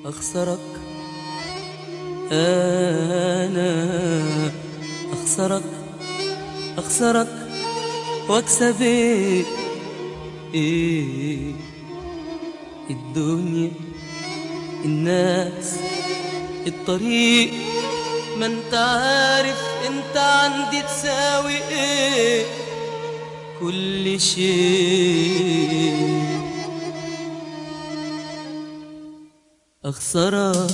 أخسرك أنا، أخسرك وأكسب إيه الدنيا، الناس، الطريق، ما انت عارف انت عندي تساوي ايه كل شيء. أخسرك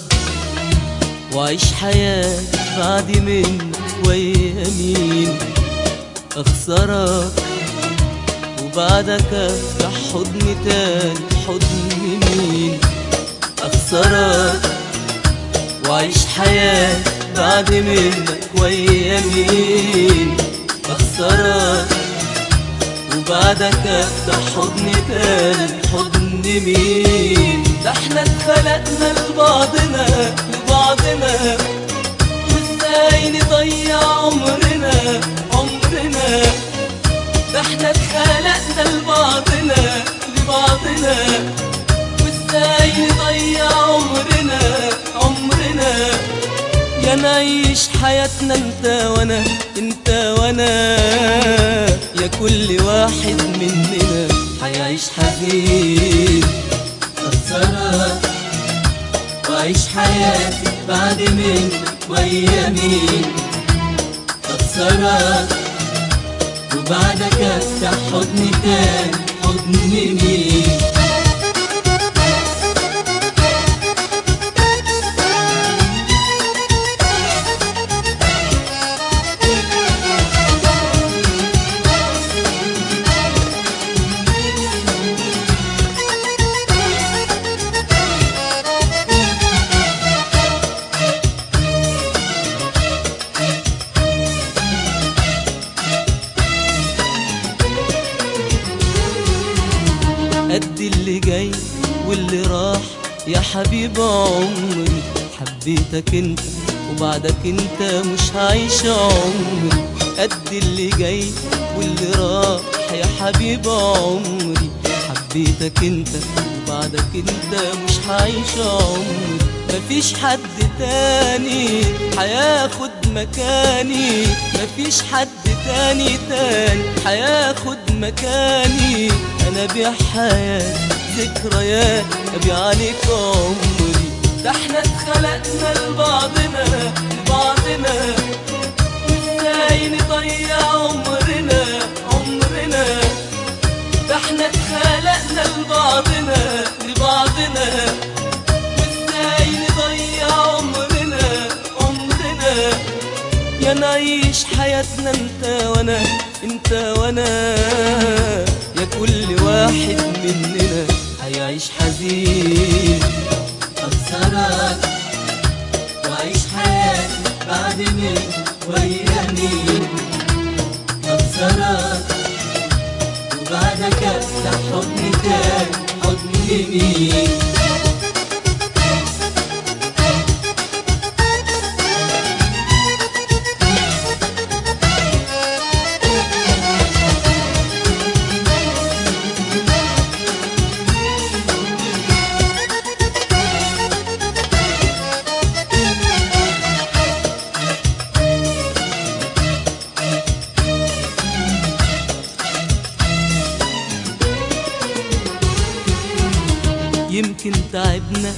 وأعيش حياتي بعد منك ويا مين، أخسرك وبعدك أفتح حضن تاني حضن مين، أخسرك وأعيش حياتي بعد منك ويا مين، أخسرك وبعدك أفتح حضن تاني حضن مين. ده احنا اتخلقنا لبعضنا وازاي نضيع عمرنا. ده احنا اتخلقنا لبعضنا وازاي نضيع عمرنا. يا نعيش حياتنا انت وانا يا كل واحد مننا هيعيش حزين. أخسرك وأعيش حياتي بعد منك ويا مين، أخسرك وبعدك أفتح حضن تاني حضن مين. قد اللي جاي واللي راح يا حبيب عمري، حبيتك انت وبعدك انت مش هعيش عمري. قد اللي جاي واللي راح يا حبيب عمري، حبيتك انت وبعدك انت مش هعيش عمري. مفيش حد تاني هياخد مكاني، مفيش حد تاني هياخد مكاني. انا بيع حياتي ذكريات ابيع عليك عمري. ده احنا اتخلقنا لبعضنا وازاي نضيع عمرنا. ده احنا اتخلقنا لبعضنا وازاي نضيع عمرنا. يا نعيش حياتنا انت وانا يا كل واحد مننا هيعيش حزين. أخسرك وأعيش حياتي بعد منك ويا مين، أخسرك وبعدك أفتح حضن تاني حضن مين. يمكن تعبنا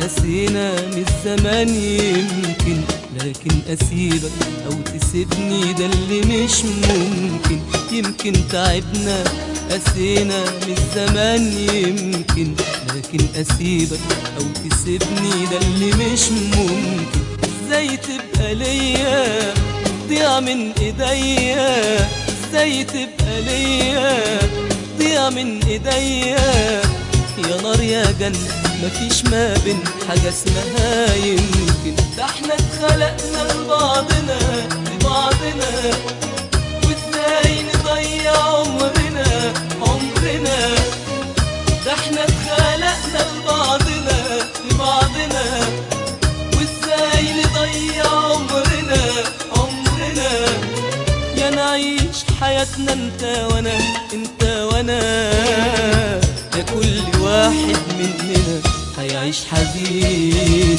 قسينا من الزمان يمكن، لكن أسيبك أو تسيبني ده اللي مش ممكن. يمكن تعبنا قسينا من الزمان يمكن، لكن أسيبك أو تسيبني ده اللي مش ممكن. ازاي تبقى ليا ضيع من ايديا، ازاي تبقى ليا ضيع من ايديا. يا نار يا جنة مفيش ما بين حاجة اسمها يمكن. ده احنا اتخلقنا لبعضنا وازاي نضيع عمرنا. ده احنا اتخلقنا لبعضنا وازاي نضيع عمرنا. يا نعيش حياتنا انت وانا يا كل واحد مننا هيعيش وعيش حزين.